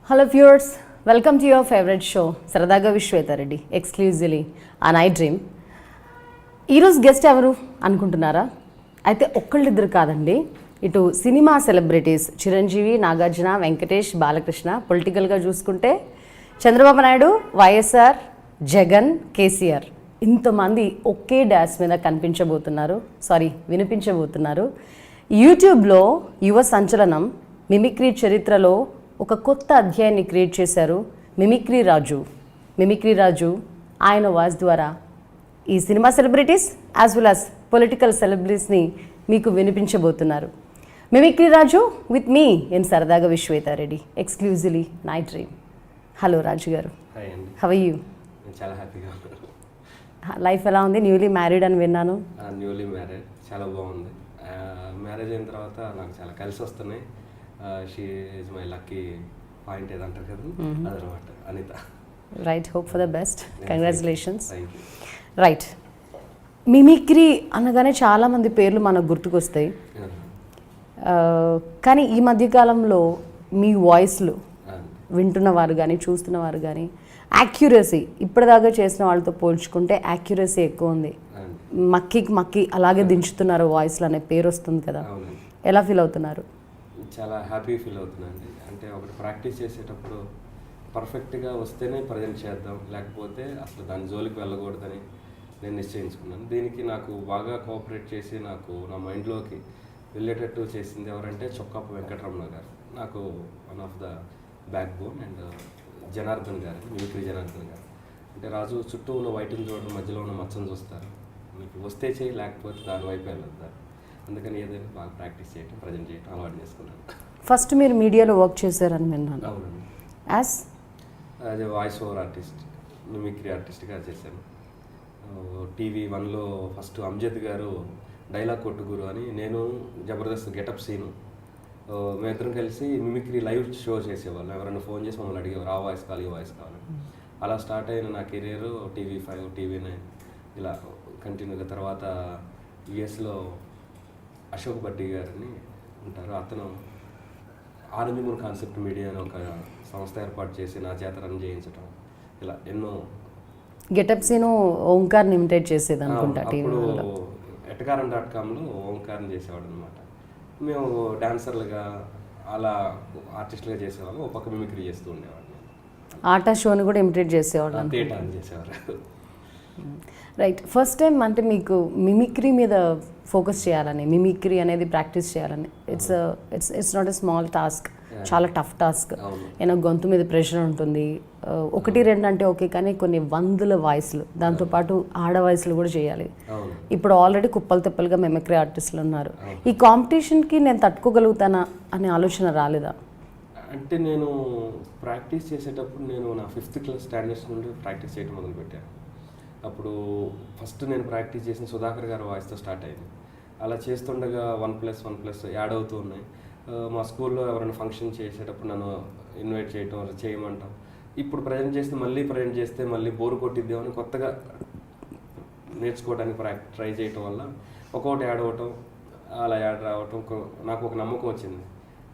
Hello viewers, welcome to your favourite show సరదాగా విశ్వేతారెడ్డి exclusively on I dream. ఈరోజు guest ఎవరు అనుకుంటున్నారా? అయితే ఒక్కళ్ళిద్దరు కాదండి. ఇటు సినిమా సెలబ్రిటీస్ చిరంజీవి, నాగార్జున, వెంకటేష్, బాలకృష్ణ, పొలిటికల్గా చూసుకుంటే చంద్రబాబు నాయుడు, వైఎస్ఆర్, జగన్, కేసీఆర్, ఇంతమంది ఒకే డాష్ మీద వినిపించబోతున్నారు. యూట్యూబ్లో యువ సంచలనం మిమిక్రీ చరిత్రలో ఒక కొత్త అధ్యాయాన్ని క్రియేట్ చేశారు మిమిక్రీ రాజు. ఆయన వాయిస్ ద్వారా ఈ cinema celebrities as well as political సెలబ్రిటీస్ని మీకు వినిపించబోతున్నారు. Mimicry Raju with me in సరదాగా విశ్వేతారెడ్డి exclusively iDream. Hello Raju garu, how are you? చాలా హ్యాపీగా. లైఫ్ ఎలా ఉంది? న్యూలీ మ్యారీడ్ అని విన్నాను. న్యూలీ మ్యారీడ్, చాలా బాగుంది. మ్యారేజ్ అయిన తర్వాత నాకు చాలా కలిసి వస్తున్నాయి. She is my lucky point ఏదంటారు కదా, అదనమాట Anitha. Right, hope for the best. Congratulations. Right, mimicry అనగానే చాలామంది పేర్లు మనకు గుర్తుకొస్తాయి. కానీ ఈ మధ్యకాలంలో మీ వాయిస్లు వింటున్నవారు కానీ చూస్తున్నవారు కానీ యాక్యురసీ ఇప్పటిదాకా చేసిన వాళ్ళతో పోల్చుకుంటే యాక్యురసీ ఎక్కువ ఉంది. మక్కి అలాగే దించుతున్నారు వాయిస్లు అనే పేరు వస్తుంది కదా, ఎలా ఫీల్ అవుతున్నారు? చాలా హ్యాపీ ఫీల్ అవుతున్నానండి. అంటే ఒకటి ప్రాక్టీస్ చేసేటప్పుడు పర్ఫెక్ట్గా వస్తేనే ప్రజెంట్ చేద్దాం, లేకపోతే అసలు దాని జోలికి వెళ్ళకూడదని నేను నిశ్చయించుకున్నాను. దీనికి నాకు బాగా కోఆపరేట్ చేసి నాకు నా మైండ్లోకి వెళ్ళేటట్టు చేసింది ఎవరంటే చొక్కాపు వెంకటరమణ గారు. నాకు one of the back bone. And Janardhan గారు, మిమిక్రీ జనార్దన్ గారు. అంటే రాజు చుట్టూ ఉన్న వైట్ని చూడడం, మధ్యలో ఉన్న మచ్చను చూస్తారు. మీకు వస్తే చేయి, లేకపోతే దాని వైపు వెళ్ళొద్దారు. అందుకని ఏదైనా బాగా ప్రాక్టీస్ చేయటం, ప్రజెంట్ చేయటం అలవాటు చేసుకున్నాను. ఫస్ట్ మీరు మీడియాలో వర్క్ చేశారని విన్నాను. అవునండి. As a voice over artist, mimicry ఆర్టిస్ట్గా చేశాను. TV1లో ఫస్ట్ అంజద్ గారు డైలాగ్ కొట్టు గురు అని, నేను జబర్దస్త్ గెటప్ సీను, మేమిద్దరం కలిసి మిమిక్రీ లైవ్ షో చేసేవాళ్ళం. ఎవరైనా ఫోన్ చేసి మమ్మల్ని అడిగేవారు ఆ వాయిస్ కావాలి, ఈ వాయిస్ కావాలి. అలా స్టార్ట్ అయిన నా కెరీర్ TV5, TV9 ఇలా కంటిన్యూగా. తర్వాత యుఎస్లో అశోక్ భట్టి గారిని ఉంటారు, అతను ఆనందమూర్ కాన్సెప్ట్ మీడియా అని ఒక సంస్థ ఏర్పాటు చేసి నా చేత రన్ చేయించడం, ఇలా ఎన్నో. గెటప్ సీను ఓంకార్ని ఇమిటేట్ చేసేది అనుకుంటా. అప్పుడు ఎటకారం.comలో ఓంకార్ని చేసేవాడు అనమాట. మేము డాన్సర్లుగా అలా ఆర్టిస్టులుగా చేసేవాళ్ళం. ఒక పక్క మిమిక్రీ చేస్తూ ఉండేవాళ్ళం. ఆట షోని కూడా ఇమిటేట్ చేసేవాళ్ళం. చేసేవారు. రైట్, ఫస్ట్ టైం అంటే మీకు మిమిక్రీ మీద ఫోకస్ చేయాలని, మిమిక్రీ అనేది ప్రాక్టీస్ చేయాలని, it's not a small task, చాలా టఫ్ టాస్క్. ఏదో గొంతు మీద ప్రెషర్ ఉంటుంది. 1-2 అంటే ఓకే, కానీ కొన్ని వందల వాయిస్లు, దాంతోపాటు ఆడ వాయిస్లు కూడా చేయాలి. ఇప్పుడు ఆల్రెడీ కుప్పలు తెప్పలుగా మిమిక్రీ ఆర్టిస్టులు ఉన్నారు. ఈ కాంపిటీషన్కి నేను తట్టుకోగలుగుతానా అనే ఆలోచన రాలేదా? అంటే నేను ప్రాక్టీస్ చేసేటప్పుడు నేను నా 5th క్లాస్ స్టాండర్డ్స్ నుండి ప్రాక్టీస్ చేయడం మొదలుపెట్టాను. అప్పుడు ఫస్ట్ నేను ప్రాక్టీస్ చేసిన సుధాకర్ గారి వాయిస్తో స్టార్ట్ అయింది. అలా చేస్తుండగా 1+1+ యాడ్ అవుతూ ఉన్నాయి. మా స్కూల్లో ఎవరైనా ఫంక్షన్ చేసేటప్పుడు నన్ను ఇన్వైట్ చేయటం, చేయమంటాం. ఇప్పుడు ప్రజెంట్ చేస్తే మళ్ళీ బోరు కొట్టిద్దామని కొత్తగా నేర్చుకోవడానికి ట్రై చేయటం వల్ల ఒక్కొక్కటి యాడ్ అవ్వటం, అలా యాడ్ రావటం నాకు ఒక నమ్మకం వచ్చింది.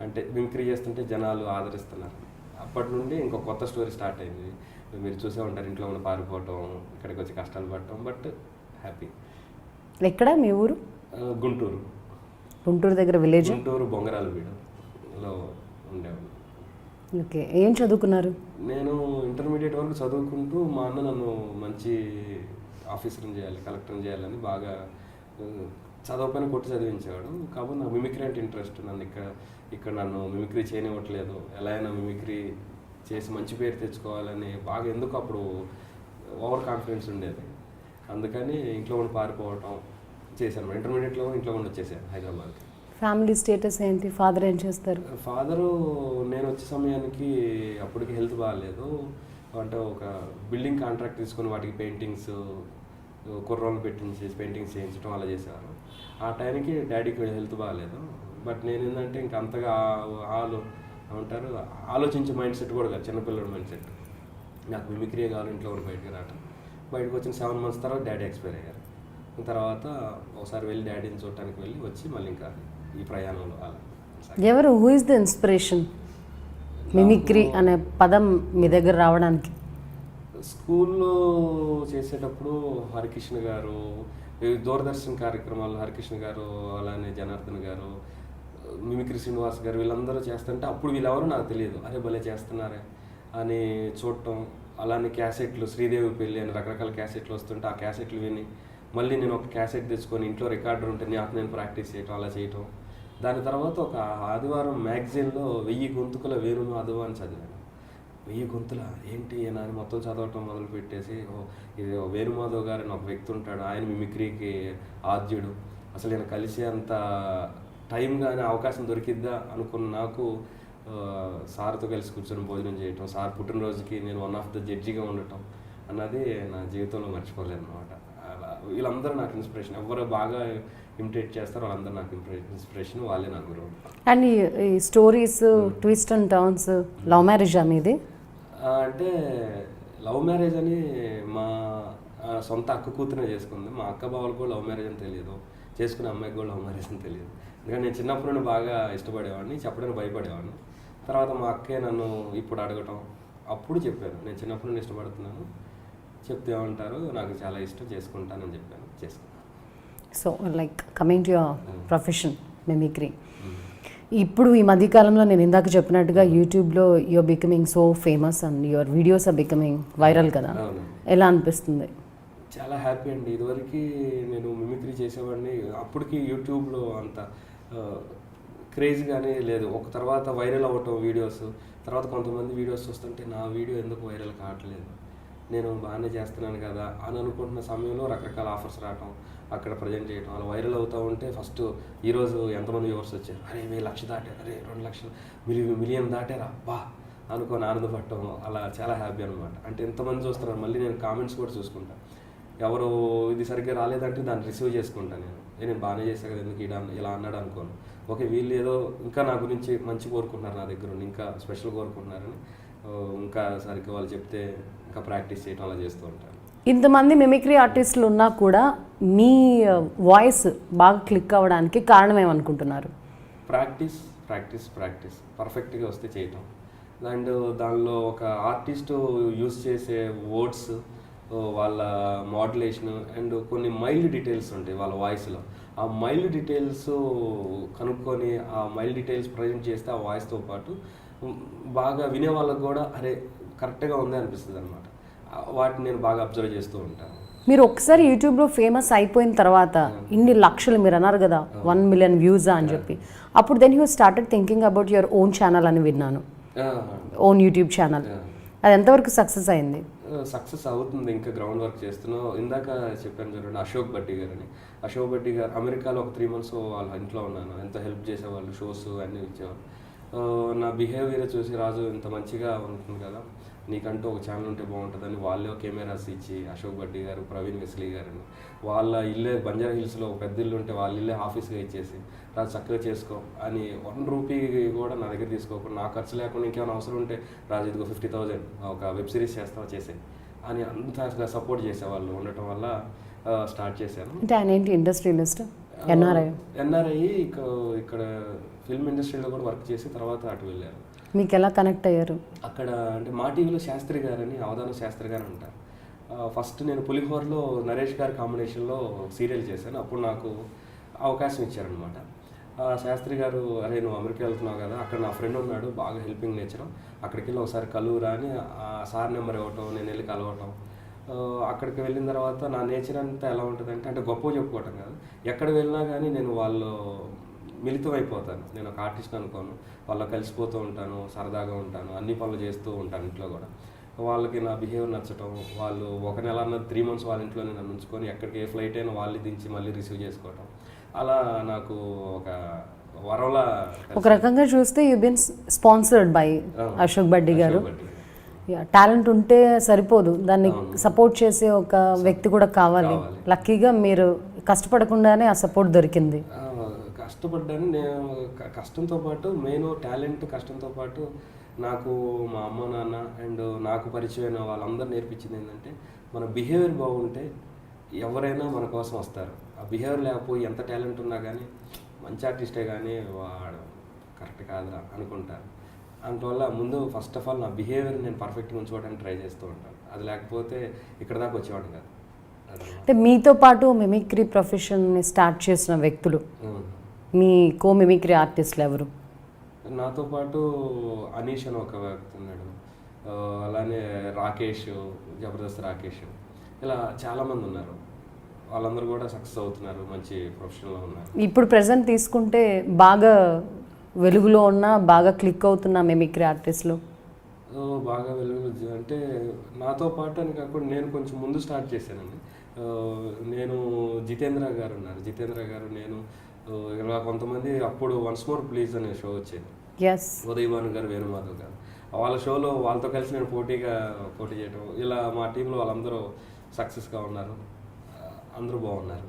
అంటే మిమిక్రీ చేస్తుంటే జనాలు ఆదరిస్తున్నారు. అప్పటి నుండి ఇంకో కొత్త స్టోరీ స్టార్ట్ అయింది. మీరు చూసే ఉంటారు, ఇంట్లో ఉన్న పారిపోవటం, ఇక్కడికి వచ్చి కష్టాలు పడటం, బట్ హ్యాపీ. ఎక్కడ మీ ఊరు? గుంటూరు దగ్గర విలేజ్. గుంటూరు బొంగరాలవీడులో ఉండేవాడు. ఓకే, ఏం చదువుకున్నారు? నేను ఇంటర్మీడియట్ వరకు చదువుకుంటూ మా అన్న నన్ను మంచి ఆఫీసర్ని చేయాలి, కలెక్టర్ని చేయాలని బాగా చదవపైన కొట్టి చదివించేవాడు. కాబట్టి నాకు మిమిక్రీ అంటే ఇంట్రెస్ట్. నన్ను ఇక్కడ నన్ను మిమిక్రీ చేయనివ్వట్లేదు, ఎలా అయినా మిమిక్రీ చేసి మంచి పేరు తెచ్చుకోవాలని బాగా, ఎందుకు అప్పుడు ఓవర్ కాన్ఫిడెన్స్ ఉండేది. అందుకని ఇంట్లో ఉండి పారిపోవటం చేశాను. ఇంటర్మీడియట్లో ఇంట్లో ఉండి వచ్చేసాను హైదరాబాద్కి. ఫ్యామిలీ స్టేటస్ ఏంటి? ఫాదర్ ఏం చేస్తారు? ఫాదరు నేను వచ్చే సమయానికి అప్పటికి హెల్త్ బాగాలేదు. అంటే ఒక బిల్డింగ్ కాంట్రాక్ట్ తీసుకొని వాటికి పెయింటింగ్స్, కుర్రోళ్ళు పెట్టించేసి పెయింటింగ్స్ చేయించడం అలా చేసేవారు. ఆ టైంకి డాడీకి హెల్త్ బాగాలేదు. బట్ నేను ఏంటంటే ఇంక అంతగా ఏమంటారు, ఆలోచించే మైండ్ సెట్ కూడా కాదు, చిన్నపిల్లడి మైండ్ సెట్. నాకు మిమిక్రీ కావాలి, ఇంట్లో కూడా బయటకు రావటం. బయటకు వచ్చిన 7 months తర్వాత డాడీ ఎక్స్పైర్ అయ్యారు. తర్వాత ఒకసారి వెళ్ళి డాడీని చూడటానికి వచ్చి మళ్ళీ ఇంకా ఈ ప్రయాణంలో అలా. ఎవరు? Who is the inspiration? Mimicry అనే పదం మీ దగ్గర రావడానికి? స్కూల్లో చేసేటప్పుడు హరికృష్ణ గారు, ఈ దూరదర్శన్ కార్యక్రమాలు హరికృష్ణ గారు, అలానే జనార్దన్ గారు, మిమిక్రీ శ్రీనివాస్ గారు వీళ్ళందరూ చేస్తుంటే అప్పుడు వీళ్ళెవరో నాకు తెలియదు. అరే భలే చేస్తున్నారే అని చూడటం. అలానే క్యాసెట్లు, శ్రీదేవి పెళ్ళి అని రకరకాల క్యాసెట్లు వస్తుంటే ఆ క్యాసెట్లు విని మళ్ళీ నేను ఒక క్యాసెట్ తెచ్చుకొని ఇంట్లో రికార్డర్ ఉంటే నాకు నేను ప్రాక్టీస్ చేయటం, అలా చేయటం. దాని తర్వాత ఒక ఆదివారం మ్యాగజైన్లో 1000 గొంతుకుల వేణుమాధవ్ అని చదివాను. 1000 గొంతుల ఏంటి అని మొత్తం చదవటం మొదలు పెట్టేసి, ఇది వేణుమాధవ్ గారు అని ఒక వ్యక్తి ఉంటాడు, ఆయన మిమిక్రీకి ఆద్యుడు, అసలు నేను కలిసే అంత టైం కానీ అవకాశం దొరికిద్దా అనుకున్న నాకు సార్తో కలిసి కూర్చొని భోజనం చేయటం, సార్ పుట్టినరోజుకి నేను వన్ ఆఫ్ ద జడ్జిగా ఉండటం అన్నది నా జీవితంలో మర్చిపోలేను అనమాట. అలా వీళ్ళందరూ నాకు ఇన్స్పిరేషన్. ఎవరు బాగా ఇమిటేట్ చేస్తారో వాళ్ళందరూ నాకు ఇన్స్పిరేషన్, వాళ్ళే నా గురువు. అండ్ ఈ stories twist and turns love మ్యారేజా మీది? అంటే లవ్ మ్యారేజ్ అని మా సొంత అక్క కూతురే చేసుకుంది. మా అక్క బావలు కూడా లవ్ మ్యారేజ్ అని తెలియదు, చేసుకునే అమ్మాయికి కూడా లవ్ మ్యారేజ్ అని తెలియదు. ఎందుకంటే నేను చిన్నప్పుడు నుండి బాగా ఇష్టపడేవాడిని, చెప్పడానికి భయపడేవాడిని. తర్వాత మా అక్కే నన్ను ఇప్పుడు అడగటం, అప్పుడు చెప్పాను నేను చిన్నప్పుడు నుండి ఇష్టపడుతున్నాను, చెప్తే ఏమంటారు నాకు చాలా ఇష్టం, చేసుకుంటానని చెప్పాను, చేసుకున్నాను. So like coming to your profession mimicry, ఇప్పుడు ఈ మధ్యకాలంలో నేను ఇందాక చెప్పినట్టుగా యూట్యూబ్లో you're becoming so famous and your videos are becoming viral కదా, ఎలా అనిపిస్తుంది? చాలా హ్యాపీ అండి. ఇదివరకు నేను మిమిక్రీ చేసేవాడిని, అప్పటికి యూట్యూబ్లో అంత క్రేజ్గానే లేదు. ఒక తర్వాత వైరల్ అవ్వటం వీడియోస్, తర్వాత కొంతమంది వీడియోస్ చూస్తుంటే నా వీడియో ఎందుకు వైరల్ కావట్లేదు, నేను బాగానే చేస్తున్నాను కదా అని అనుకుంటున్న సమయంలో రకరకాల ఆఫర్స్ రావటం, అక్కడ ప్రజెంట్ చేయటం, అలా వైరల్ అవుతూ ఉంటే ఫస్ట్ ఈరోజు ఎంతమంది వ్యూవర్స్ వచ్చారు, అరే 1000 లక్షలు దాటారు, అరే 2 లక్షలు మిలియన్ దాటారా బా అనుకొని ఆనందపడటం, అలా చాలా హ్యాపీ అనమాట. అంటే ఎంతమంది చూస్తున్నారు, మళ్ళీ నేను కామెంట్స్ కూడా చూసుకుంటాను, ఎవరు ఇది సరిగ్గా రాలేదంటే దాన్ని రిసీవ్ చేసుకుంటాను. నేను బాగానే చేశాను కదా, ఎందుకు ఇలా అన్నాడు అనుకోను. ఓకే, వీళ్ళు ఏదో ఇంకా నా గురించి మంచి కోరుకుంటున్నారు, నా దగ్గర ఉండి ఇంకా స్పెషల్ కోరుకుంటున్నారని ఇంకా సరిగ్గా వాళ్ళు చెప్తే ఇంకా ప్రాక్టీస్ చేయడం అలా చేస్తూ ఉంటాను. ఇంతమంది మిమిక్రీ ఆర్టిస్టులు ఉన్నా కూడా మీ వాయిస్ బాగా క్లిక్ అవ్వడానికి కారణం ఏమనుకుంటున్నారు? ప్రాక్టీస్ ప్రాక్టీస్ ప్రాక్టీస్ పర్ఫెక్ట్గా వస్తే చేయటం. అండ్ దానిలో ఒక ఆర్టిస్టు యూస్ చేసే వర్డ్స్, వాళ్ళ మాడ్యులేషన్ అండ్ కొన్ని మైల్డ్ డీటెయిల్స్ ఉంటాయి వాళ్ళ వాయిస్లో. ఆ మైల్డ్ డీటెయిల్స్ కనుక్కొని ఆ మైల్డ్ డీటెయిల్స్ ప్రజెంట్ చేస్తే ఆ వాయిస్తో పాటు బాగా వినే వాళ్ళకు కూడా అరే కరెక్ట్గా ఉంది అనిపిస్తుంది అనమాట. వాటిని నేను బాగా అబ్జర్వ్ చేస్తూ ఉంటాను. మీరు ఒకసారి యూట్యూబ్లో ఫేమస్ అయిపోయిన తర్వాత ఇన్ని లక్షలు మీరు అన్నారు కదా 1 మిలియన్ వ్యూసా అని చెప్పి, అప్పుడు then you started thinking about your own channel అని విన్నాను, ఓన్ యూట్యూబ్ ఛానల్. అది ఎంతవరకు సక్సెస్ అయింది? సక్సెస్ అవుతుంది, ఇంకా గ్రౌండ్ వర్క్ చేస్తున్నాం. ఇందాక చెప్పాను చూడండి అశోక్ భట్టి గారు అని. అశోక్ భట్టి గారు అమెరికాలో ఒక 3 months వాళ్ళ ఇంట్లో ఉన్నాను, ఎంత హెల్ప్ చేసేవాళ్ళు, షోస్ అన్నీ ఇచ్చేవాళ్ళు. నా బిహేవియర్ చూసి రాజు ఇంత మంచిగా ఉంటుంది కదా, నీకంటూ ఒక ఛానల్ ఉంటే బాగుంటుందని వాళ్ళే కెమెరాస్ ఇచ్చి, అశోక్ భట్టి గారు, ప్రవీణ్ వెస్లీ గారని, వాళ్ళ ఇల్లే బంజారా హిల్స్లో ఒక పెద్ద ఇల్లు ఉంటే వాళ్ళ ఇల్లే ఆఫీస్గా ఇచ్చేసి రాజు చక్కగా చేసుకో అని 1 రూపీ కూడా నా దగ్గర తీసుకోకుండా, నా ఖర్చు లేకుండా ఇంకేమైనా అవసరం ఉంటే రాజు ఇదిగో 50,000 ఒక వెబ్ సిరీస్ చేస్తావా చేసే అని అంత సపోర్ట్ చేసేవాళ్ళు ఉండటం వల్ల స్టార్ట్ చేశాను. అంటే ఆయన ఏంటి ఇండస్ట్రియలిస్ట్, ఎన్ఆర్ఐ ఇక్కడ ఫిల్మ్ ఇండస్ట్రీలో కూడా వర్క్ చేసి తర్వాత అటు వెళ్ళారు. మీకు ఎలా కనెక్ట్ అయ్యారు? అక్కడ అంటే మా టీవీలో శాస్త్రి గారని, అవధాన శాస్త్రి గారు అంటారు. ఫస్ట్ నేను పులిహోరలో నరేష్ గారి కాంబినేషన్లో సీరియల్ చేశాను, అప్పుడు నాకు అవకాశం ఇచ్చారనమాట. శాస్త్రి గారు అరే నువ్వు అమెరికా వెళ్తున్నావు కదా, అక్కడ నా ఫ్రెండ్ ఉన్నాడు బాగా హెల్పింగ్ నేచర్, అక్కడికి వెళ్ళి ఒకసారి కలువురా అని ఆ సార్ నెంబర్ ఇవ్వటం, నేను వెళ్ళి కలవటం. అక్కడికి వెళ్ళిన తర్వాత నా నేచర్ అంతా ఎలా ఉంటుందంటే, అంటే గొప్ప చెప్పుకోవటం కాదు, ఎక్కడ వెళ్ళినా కానీ నేను వాళ్ళు మిళితం అయిపోతాను. నేను ఒక ఆర్టిస్ట్ అనుకోను, వాళ్ళ కలిసిపోతూ ఉంటాను, సరదాగా ఉంటాను, అన్ని పనులు చేస్తూ ఉంటాను ఇంట్లో కూడా. వాళ్ళకి నా బిహేవియర్ నచ్చటం, వాళ్ళు 1 నెల 3 months వాళ్ళ ఇంట్లోనే నన్ను ఉంచుకొని ఎక్కడికి ఏ ఫ్లైట్ అయినా వాళ్ళని దించి మళ్ళీ రిసీవ్ చేసుకోవటం, అలా నాకు ఒక వరంలా. ఒక రకంగా చూస్తే you been sponsored by Ashok Bhatti గారు. టాలెంట్ ఉంటే సరిపోదు, దాన్ని సపోర్ట్ చేసే ఒక వ్యక్తి కూడా కావాలి. లక్కీగా మీరు కష్టపడకుండానే ఆ సపోర్ట్ దొరికింది. కష్టపడ్డాను నేను, కష్టంతో పాటు మెయిన్ టాలెంట్, కష్టంతో పాటు నాకు మా అమ్మ నాన్న అండ్ నాకు పరిచయమైన వాళ్ళందరూ నేర్పించింది ఏంటంటే, మన బిహేవియర్ బాగుంటే ఎవరైనా మన కోసం వస్తారు. ఆ బిహేవియర్ లేకపోయి ఎంత టాలెంట్ ఉన్నా కానీ మంచి ఆర్టిస్టే కానీ వాడు కరెక్ట్ కాదురా అనుకుంటారు. అందువల్ల ముందు ఫస్ట్ ఆఫ్ ఆల్ నా బిహేవియర్ నేను పర్ఫెక్ట్గా ఉంచుకోవడానికి ట్రై చేస్తూ ఉంటాను. అది లేకపోతే ఇక్కడ దాకా వచ్చేవాడు కాదు. అంటే మీతో పాటు మిమిక్రీ ప్రొఫెషన్ని స్టార్ట్ చేసిన వ్యక్తులు, మీ కో మిమిక్రీ ఆర్టిస్టులు ఎవరు? నాతో పాటు అనీష్ అని ఒక వ్యక్తి ఉన్నాడు, అలానే రాకేష్, జబర్దస్త్ రాకేష్, ఇలా చాలామంది ఉన్నారు. వాళ్ళందరూ కూడా సక్సెస్ అవుతున్నారు, మంచి ప్రొఫెషన్లో ఉన్నారు. ఇప్పుడు ప్రెసెంట్ తీసుకుంటే బాగా వెలుగులో ఉన్న, బాగా క్లిక్ అవుతున్న మిమిక్రీ ఆర్టిస్టులు బాగా వెలుగు అంటే నాతో పాటు అని కాకుండా నేను కొంచెం ముందు స్టార్ట్ చేశానండి. నేను జితేంద్ర గారు ఉన్నారు, జితేంద్ర గారు, నేను ఇలా కొంతమంది అప్పుడు వన్స్ మోర్ ప్లీజ్ అనే షో వచ్చేది, ఉదయభాను గారు, వేణుమాధవ్ గారు, వాళ్ళ షోలో వాళ్ళతో కలిసి నేను పోటీ చేయడం, ఇలా మా టీంలో వాళ్ళందరూ సక్సెస్గా ఉన్నారు, అందరూ బాగున్నారు.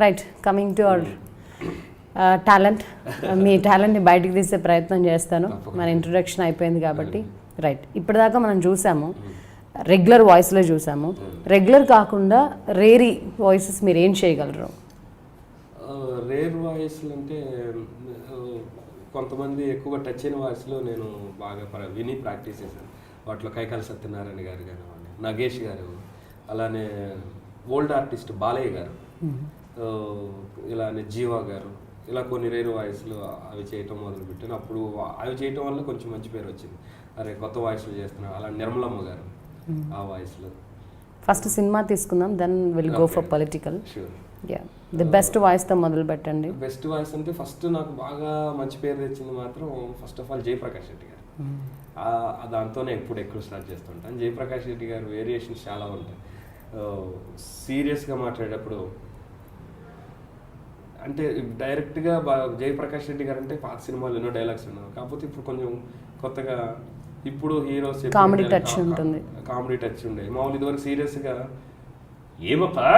Right, coming to our talent, మీ టాలెంట్ని బయటకు తీసే ప్రయత్నం చేస్తాను. మన ఇంట్రొడక్షన్ అయిపోయింది కాబట్టి. రైట్, ఇప్పటిదాకా మనం చూసాము రెగ్యులర్ వాయిస్లో చూసాము. రెగ్యులర్ కాకుండా రేరీ వాయిసెస్ మీరు ఏం చేయగలరు? రేర్ వాయిస్లు అంటే కొంతమంది ఎక్కువగా టచ్ అయిన వాయిస్లో నేను బాగా విని ప్రాక్టీస్ చేశాను. వాటిలో కైకాల సత్యనారాయణ గారు కానివ్వండి, నగేష్ గారు, అలానే ఓల్డ్ ఆర్టిస్ట్ బాలయ్య గారు, ఇలానే జీవా గారు, ఇలా కొన్ని రేరు వాయిస్లు అవి చేయటం మొదలుపెట్టాను. అప్పుడు అవి చేయటం వల్ల కొంచెం మంచి పేరు వచ్చింది, అరే కొత్త వాయిస్లు చేస్తున్నాను. అలా నిర్మలమ్మ గారు ఆ వాయిస్లో. ఫస్ట్ సినిమా తీసుకుందాం, then will go for political. The best వాయిస్తో మొదలు పెట్టండి. బెస్ట్ వాయిస్ అంటే ఫస్ట్ నాకు బాగా మంచి పేరు తెచ్చింది మాత్రం first of all Jayaprakash Reddy గారు. దాంతోనే ఎప్పుడు ఎక్కువ స్టార్ట్ చేస్తుంటాను. జయప్రకాష్ రెడ్డి గారు వేరియేషన్స్ చాలా ఉంటాయి. సీరియస్గా మాట్లాడేటప్పుడు అంటే డైరెక్ట్గా జయప్రకాష్ రెడ్డి గారు అంటే పాత సినిమాలు ఎన్నో డైలాగ్స్ ఉన్నాయి, కాకపోతే ఇప్పుడు కొంచెం కొత్తగా ఇప్పుడు హీరోస్ కామెడీ టచ్ ఉంటుంది, కామెడీ టచ్ ఉండే. మామూలు ఇదివరకు సీరియస్గా ఏమప్పా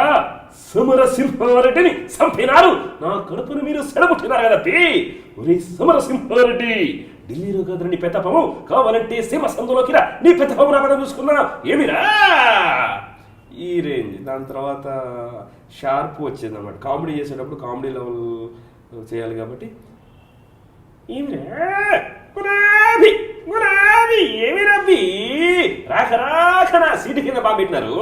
సమరసింహారెడ్డిని చంపినారు, నా కడుపును మీరు సెడబుట్టినారు కదా ఒరే సమరసింహారెడ్డి, ఢిల్లీలో కదరా నీ పెద్దపము, కావాలంటే సీమ సందులోకి రా, నీ పెద్దపము నా పదం చూసుకున్నా ఏమిరా, ఈ రేంజ్. దాని తర్వాత షార్ప్ వచ్చింది అన్నమాట. కామెడీ చేసేటప్పుడు కామెడీ లెవెల్ చేయాలి కాబట్టి ఏమి రబ్బి రాక రాక నా సీటు కింద బాబెట్టినారు,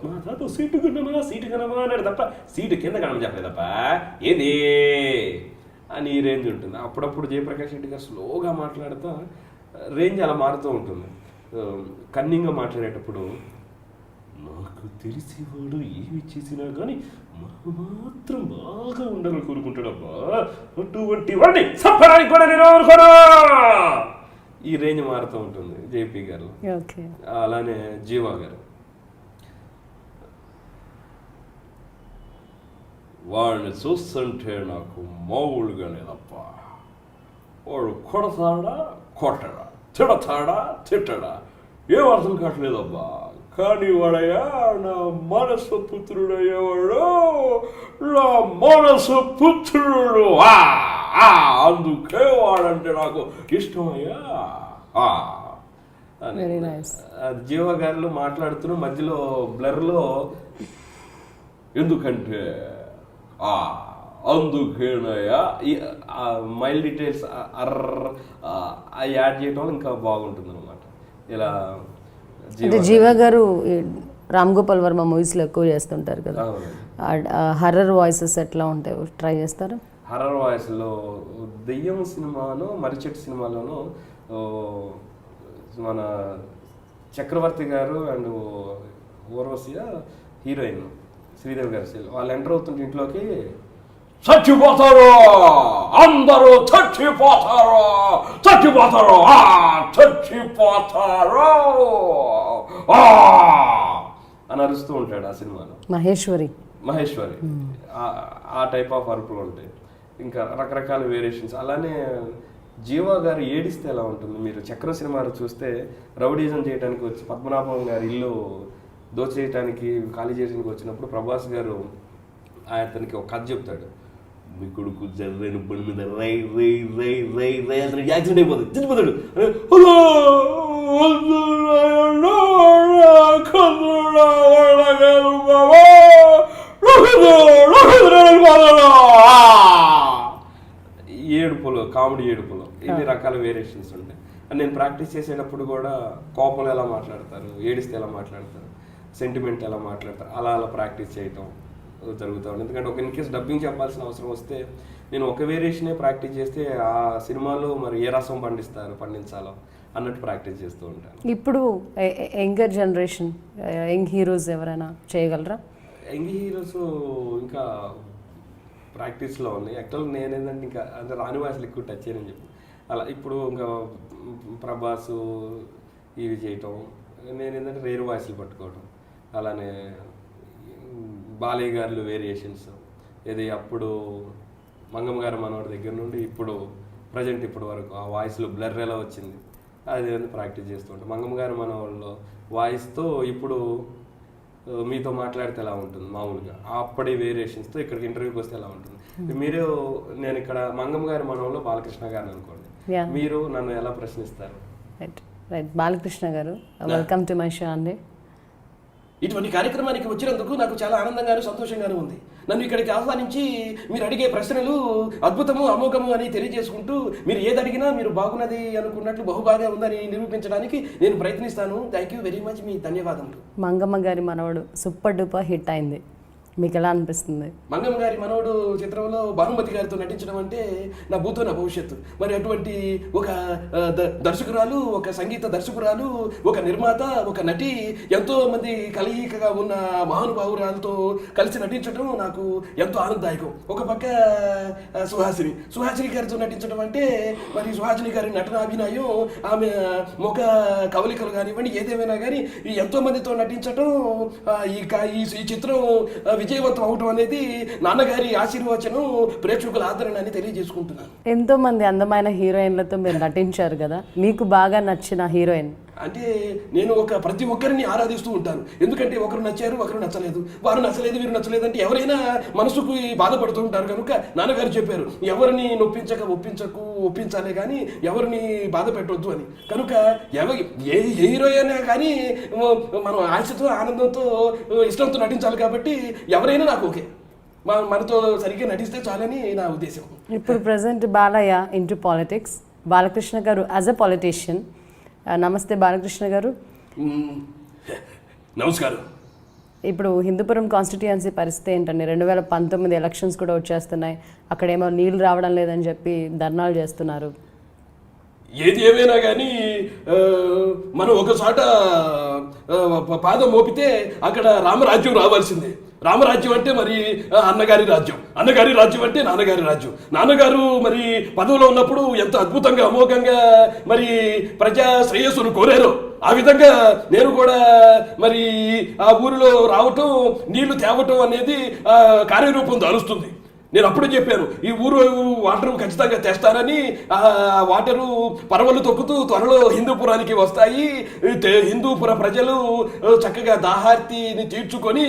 మా తాత సీటు కిందమా అన్నాడు తప్ప సీటు కింద కనమని చెప్పలేదు తప్ప ఏది అని ఈ రేంజ్ ఉంటుంది. అప్పుడప్పుడు జయప్రకాష్ రెడ్డి గారు స్లోగా మాట్లాడుతూ రేంజ్ అలా మారుతూ ఉంటుంది. కన్నింగ్గా మాట్లాడేటప్పుడు నాకు తెలిసేవాడు ఏమి చేసినా కానీ మాత్రం బాగా ఉండాలని కోరుకుంటాడబ్బా, అటువంటి వాడిని సంపడానికి కూడా నేను అనుకోను, ఈ రేంజ్ మారుతూ ఉంటుంది జేపీ గారు. అలానే జీవా గారు, వాడిని చూస్తుంటే నాకు మామూలుగా లేదప్ప, వాడు కొడతాడా కొట్టడా, తిడతాడా తిట్టడా, ఏం అర్థం కావట్లేదబ్బా, కానీ వాడయ్యా నా మనసు పుత్రుడయ్యేవాడు, నా మనసు పుత్రుడు, అందుకే వాడంటే నాకు ఇష్టమయ్యా. జీవ గారిలో మాట్లాడుతున్న మధ్యలో బ్లర్లో ఎందుకంటే అందుకేనయ్యా మైల్ డీటెయిల్స్ యాడ్ చేయడం ఇంకా బాగుంటుంది అనమాట. ఇలా అంటే జీవ గారు రామ్ గోపాల్ వర్మ మూవీస్లో ఎక్కువ చేస్తుంటారు కదా, హర్రర్ వాయిసెస్ ఎట్లా ఉంటాయి ట్రై చేస్తారు? హర్రర్ వాయిస్లో దెయ్యం సినిమాను మరిచెట్టు సినిమాలోనూ మన చక్రవర్తి గారు అండ్ ఊర్వశియ హీరోయిన్ శ్రీదేవి గారు వాళ్ళు ఎంటర్ అవుతుంటే ఇంట్లోకి చచ్చిపోతారు అందరూ, చచ్చిపోతారు చచ్చిపోతారు చచ్చిపోతారు అని అరుస్తూ ఉంటాడు ఆ సినిమాలో. మహేశ్వరి ఆ టైప్ ఆఫ్ అరుపులు ఉంటాయి. ఇంకా రకరకాల వేరియేషన్స్. అలానే జీవా గారు ఏడిస్తే ఎలా ఉంటుంది, మీరు చక్ర సినిమాలు చూస్తే రౌడీజం చేయడానికి వచ్చి పద్మనాభం గారి ఇల్లు దోచేయటానికి ఖాళీ చేయడానికి వచ్చినప్పుడు ప్రభాస్ గారు అతనికి ఒక కథ చెప్తాడు, మీ కొడుకు జర్రైన బండి మీద రై రై రై రై రై అతనికి యాక్సిడెంట్ అయిపోతుంది, చచ్చిపోతాడు. ఏడుపులో కామెడీ ఏడుపులో ఇన్ని రకాల వేరియేషన్స్ ఉంటాయి. అండ్ నేను ప్రాక్టీస్ చేసేటప్పుడు కూడా కోపంలో ఎలా మాట్లాడతారు, ఏడిస్తే ఎలా మాట్లాడతారు, సెంటిమెంట్ ఎలా మాట్లాడతారు, అలా అలా ప్రాక్టీస్ చేయటం జరుగుతూ ఉంది. ఎందుకంటే ఒక ఇన్ కేసు డబ్బింగ్ చెప్పాల్సిన అవసరం వస్తే నేను ఒక వేరియేషనే ప్రాక్టీస్ చేస్తే ఆ సినిమాలో మరి ఏ రసం పండించాలో అన్నట్టు ప్రాక్టీస్ చేస్తూ ఉంటాను. ఇప్పుడు యంగర్ జనరేషన్ యంగ్ హీరోస్ ఎవరైనా చేయగలరా? యంగ్ హీరోస్ ఇంకా ప్రాక్టీస్లో ఉన్నాయి. యాక్చువల్గా నేను ఏంటంటే ఇంకా అంటే రాని వాయిస్లు ఎక్కువ టచ్ చేయని చెప్పి అలా ఇప్పుడు ఇంకా ప్రభాస్ ఇవి చేయటం, నేను ఏంటంటే రేరు వాయిస్లు పట్టుకోవటం, అలానే బాలయ్య గారు వేరియేషన్స్ ఇది అప్పుడు మంగమ్మ గారి మనోడి దగ్గర నుండి ఇప్పుడు ప్రజెంట్ ఇప్పుడు వరకు ఆ వాయిస్లో బ్లర్ ఎలా వచ్చింది అది ప్రాక్టీస్ చేస్తూ ఉంటాం. మంగమ్మ గారి మనోళ్ళలో వాయిస్తో ఇప్పుడు మీతో మాట్లాడితే ఎలా ఉంటుంది మామూలుగా అప్పటి వేరియేషన్స్తో ఇక్కడికి ఇంటర్వ్యూకి వస్తే ఎలా ఉంటుంది. మీరు నేను ఇక్కడ మంగమ్మ గారి మనోళ్ళలో బాలకృష్ణ గారిని అనుకోండి, మీరు నన్ను ఎలా ప్రశ్నిస్తారు? రైట్ బాలకృష్ణ గారు, వెల్కమ్ టు మై షో అండి. ఇటువంటి కార్యక్రమానికి వచ్చినందుకు నాకు చాలా ఆనందంగాను సంతోషంగాను ఉంది. నన్ను ఇక్కడికి ఆహ్వానించి మీరు అడిగే ప్రశ్నలు అద్భుతము అమోఘము అని తెలియజేసుకుంటూ మీరు ఏది అడిగినా మీరు బాగున్నది అనుకున్నట్లు బహుబాగా ఉందని నిరూపించడానికి నేను ప్రయత్నిస్తాను. థ్యాంక్ యూ వెరీ మచ్, మీ ధన్యవాదములు. మంగమ్మ గారి మనవడు సూపర్ డూపర్ హిట్ అయింది, మీకు ఎలా అనిపిస్తుంది? మంగమ్మ గారి మనవడు చిత్రంలో భానుమతి గారితో నటించడం అంటే నా భూతో నా భవిష్యత్తు. మరి అటువంటి ఒక దర్శకురాలు, ఒక సంగీత దర్శకురాలు, ఒక నిర్మాత, ఒక నటి, ఎంతో మంది కలయికగా ఉన్న మహానుభావురాలతో కలిసి నటించడం నాకు ఎంతో ఆనందదాయకం. ఒక పక్క సుహాసిని గారితో నటించడం అంటే మరి సుహాసిని గారి నటన అభినయం, ఆమె ముఖ కవలికలు కానివ్వండి ఏదేమైనా కానీ ఎంతో మందితో నటించడం, ఈ చిత్రం విజయవంతం అవటం అనేది నాన్నగారి ఆశీర్వచనం, ప్రేక్షకుల ఆదరణ అని తెలియజేసుకుంటున్నాను. ఎంతో మంది అందమైన హీరోయిన్లతో మీరు నటించారు కదా, మీకు బాగా నచ్చిన హీరోయిన్? అంటే నేను ప్రతి ఒక్కరిని ఆరాధిస్తూ ఉంటాను. ఎందుకంటే ఒకరు నచ్చారు, ఒకరు నచ్చలేదు, వారు నచ్చలేదు, వీరు నచ్చలేదు అంటే ఎవరైనా మనసుకు బాధపడుతూ ఉంటారు. కనుక నాన్నగారు చెప్పారు, ఎవరిని ఒప్పించాలే కానీ ఎవరిని బాధ పెట్టవద్దు అని. కనుక ఏ హీరోయిన్ కానీ మనం ఆశతో ఆనందంతో ఇష్టంతో నటించాలి. కాబట్టి ఎవరైనా నాకు ఓకే, మనతో సరిగ్గా నటిస్తే చాలని నా ఉద్దేశం. ఇప్పుడు present Balayya into politics, Balakrishna గారు యాజ్ అ పొలిటీషియన్. నమస్తే బాలకృష్ణ గారు. నమస్కారం. ఇప్పుడు హిందూపురం కాన్స్టిట్యుయెన్సీ పరిస్థితి ఏంటండి? 2019 ఎలక్షన్స్ కూడా వచ్చేస్తున్నాయి, అక్కడేమో నీళ్ళు రావడం లేదని చెప్పి ధర్నాలు చేస్తున్నారు. ఏది ఏమైనా కానీ మనం ఒకచోట పాదం మోపితే అక్కడ రామరాజ్యం రావాల్సిందే. రామరాజ్యం అంటే మరి అన్నగారి రాజ్యం, అన్నగారి రాజ్యం అంటే నాన్నగారి రాజ్యం. నాన్నగారు మరి పదవిలో ఉన్నప్పుడు ఎంత అద్భుతంగా అమోఘంగా మరి ప్రజా శ్రేయస్సును కోరారో ఆ విధంగా నేను కూడా మరి ఆ ఊరిలో రావటం, నీళ్లు తేవటం అనేది కార్యరూపం దాలుస్తుంది. నేను అప్పుడే చెప్పాను, ఈ ఊరు వాటర్ ఖచ్చితంగా తెస్తారని. ఆ వాటరు పరవలు తొక్కుతూ త్వరలో హిందూపురానికి వస్తాయి. హిందూపుర ప్రజలు చక్కగా దాహార్తిని తీర్చుకొని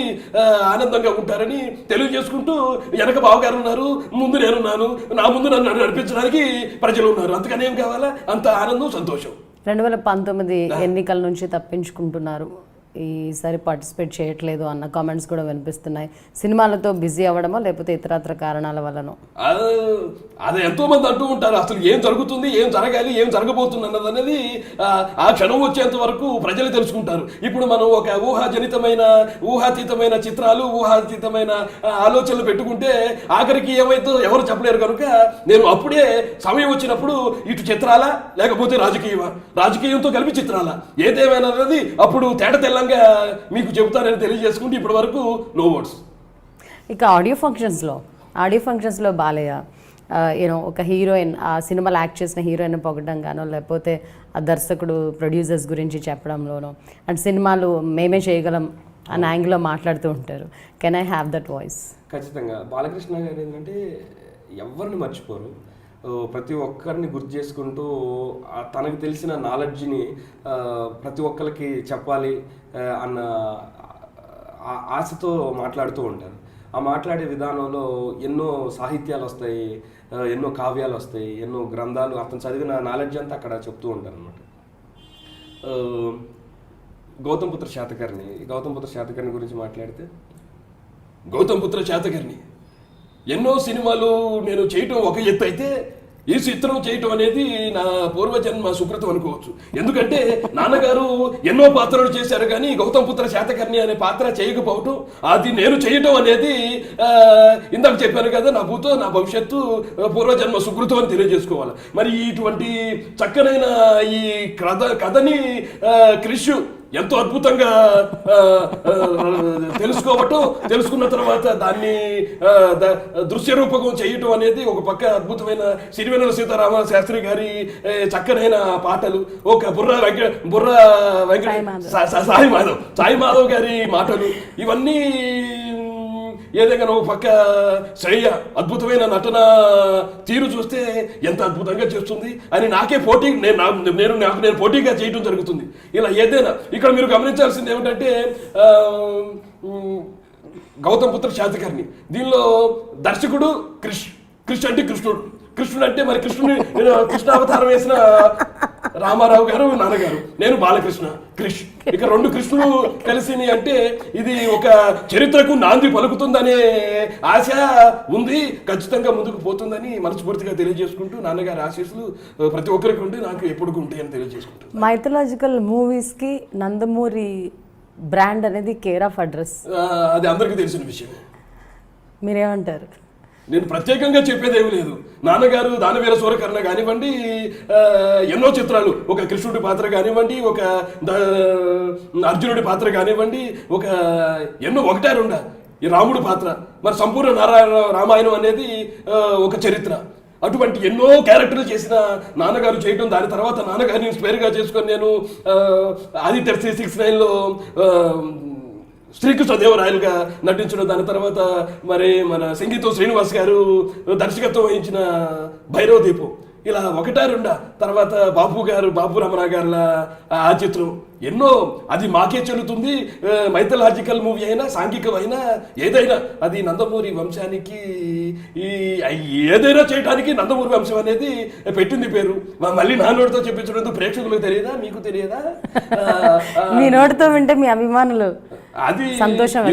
ఆనందంగా ఉంటారని తెలియజేసుకుంటూ వెనక బావగారు ఉన్నారు, ముందు నేనున్నాను, నా ముందు నన్ను నడిపించడానికి ప్రజలు ఉన్నారు. అంతకనే ఏం కావాలా? అంత ఆనందం, సంతోషం. 2019 ఎన్నికల నుంచి తప్పించుకుంటున్నారు, ఈసారి పార్టిసిపేట్ చేయట్లేదు అన్న కామెంట్స్ కూడా వినిపిస్తున్నాయి. సినిమాలతో బిజీ అవ్వడమో లేకపోతే ఇతరత్ర కారణాల వల్లనో? అది ఎంతో మంది అంటూ ఉంటారు. అసలు ఏం జరుగుతుంది, ఏం జరగాలి, ఏం జరగబోతుంది అన్నది అనేది ఆ క్షణం వచ్చేంత వరకు ప్రజలు తెలుసుకుంటారు. ఇప్పుడు మనం ఒక ఊహాతీతమైన చిత్రాలు, ఊహాతీతమైన ఆలోచనలు పెట్టుకుంటే ఆఖరికి ఏమైతే ఎవరు చెప్పలేరు. కనుక నేను అప్పుడే సమయం వచ్చినప్పుడు ఇటు చిత్రాలా లేకపోతే రాజకీయంతో కలిపి చిత్రాలా ఏదేమైనా అన్నది అప్పుడు తేట తెల్ల మీకు చెబుతానని తెలియజేసుకుంటే ఇప్పటి వరకు నో వర్డ్స్. ఇక ఆడియో ఫంక్షన్స్లో బాలయ్య ఒక హీరోయిన్, ఆ సినిమాలో యాక్ట్ చేసిన హీరోయిన్ పొగడం గానో లేకపోతే ఆ దర్శకుడు ప్రొడ్యూసర్స్ గురించి చెప్పడంలోనో అండ్ సినిమాలు మేమే చేయగలం అన్న యాంగిల్లో మాట్లాడుతూ ఉంటారు. Can I have that voice? ఖచ్చితంగా. బాలకృష్ణ గారు ఏంటంటే ఎవరిని మర్చిపోరు, ప్రతి ఒక్కరిని గుర్తు చేసుకుంటూ తనకు తెలిసిన నాలెడ్జ్ని ప్రతి ఒక్కరికి చెప్పాలి అన్న ఆశతో మాట్లాడుతూ ఉంటారు. ఆ మాట్లాడే విధానంలో ఎన్నో సాహిత్యాలు వస్తాయి, ఎన్నో కావ్యాలు వస్తాయి, ఎన్నో గ్రంథాలు, అతను చదివిన నాలెడ్జ్ అంతా అక్కడ చెప్తూ ఉంటారు అనమాట. గౌతమ్ పుత్ర శాతకర్ణి గురించి మాట్లాడితే, గౌతమ్ పుత్ర శాతకర్ణి ఎన్నో సినిమాలు నేను చేయటం ఒక ఎత్తు అయితే ఈ చిత్రం చేయటం అనేది నా పూర్వజన్మ సుకృతం అనుకోవచ్చు. ఎందుకంటే నాన్నగారు ఎన్నో పాత్రలు చేశారు కానీ గౌతమ్ పుత్ర శాతకర్ణి అనే పాత్ర చేయకపోవటం, అది నేను చేయటం అనేది ఇందాక చెప్పాను కదా, నా భూతో నా భవిష్యత్తు పూర్వజన్మ సుకృతం అని తెలియజేసుకోవాలి. మరి ఇటువంటి చక్కనైన ఈ కథని క్రిష్ ఎంతో అద్భుతంగా తెలుసుకున్న తర్వాత దాన్ని దృశ్య రూపకం చేయటం అనేది ఒక పక్క అద్భుతమైన సిరివెన్నెల సీతారామ శాస్త్రి గారి చక్కనైన పాటలు, ఒక సాయి మాధవ్ గారి మాటలు, ఇవన్నీ ఏదైనా ఒక పక్క శ్రేయ అద్భుతమైన నటన తీరు చూస్తే ఎంత అద్భుతంగా చేస్తుంది అని నాకే పోటీ నేను పోటీగా చేయడం జరుగుతుంది. ఇలా ఏదైనా ఇక్కడ మీరు గమనించాల్సింది ఏమిటంటే గౌతమ్ పుత్ర శాతకర్ణి, దీనిలో దర్శకుడు కృష్ణ అంటే కృష్ణుడు అంటే మరి కృష్ణ అవతారం వేసిన రామారావు గారు, నాన్నగారు, నేను బాలకృష్ణ, ఇక రెండు కృష్ణులు కలిసి అంటే ఇది ఒక చరిత్రకు నాంది పలుకుతుందనే ఆశ ఉంది. ఖచ్చితంగా ముందుకు పోతుందని మనస్ఫూర్తిగా తెలియజేసుకుంటూ నాన్నగారి ఆశీస్సులు ప్రతి ఒక్కరికి ఉంటే నాకు ఎప్పుడు ఉంటాయని తెలియజేసుకుంటూ, మైథలాజికల్ మూవీస్ కి నందమూరి బ్రాండ్ అనేది కేర్ ఆఫ్ అడ్రస్, అది అందరికీ తెలిసిన విషయమే. మీరేమంటారు? నేను ప్రత్యేకంగా చెప్పేది ఏమీ లేదు. నాన్నగారు దానవీర సూరకర్ణ కానివ్వండి, ఎన్నో చిత్రాలు, ఒక కృష్ణుడి పాత్ర కానివ్వండి, ఒక అర్జునుడి పాత్ర కానివ్వండి, ఒక ఎన్నో ఒకటే రెండా ఈ రాముడి పాత్ర, మరి సంపూర్ణ రామాయణం అనేది ఒక చరిత్ర. అటువంటి ఎన్నో క్యారెక్టర్లు చేసిన నాన్నగారు చేయడం, దాని తర్వాత నాన్నగారిని స్పేర్గా చేసుకొని నేను ఆదిత్య 369లో శ్రీకృష్ణదేవరాయలుగా నటించడం, దాని తర్వాత మరి మన సంగీతం శ్రీనివాస్ గారు దర్శకత్వం వహించిన భైరవ దీపం, ఇలా ఒకటా రెండా, తర్వాత బాబు రమణ గారుల ఆ చిత్రం ఎన్నో, అది మాకే చెల్లుతుంది. మైథలాజికల్ మూవీ అయినా సాంఘికమైనా ఏదైనా అది నందమూరి వంశానికి, ఏదైనా చేయడానికి నందమూరి వంశం అనేది పెట్టింది పేరు. మళ్ళీ నా నోటితో చెప్పించడం ప్రేక్షకులకు తెలియదా, మీకు తెలియదా? మీ నోటితో వింటే మీ అభిమానులు అది సంతోషం.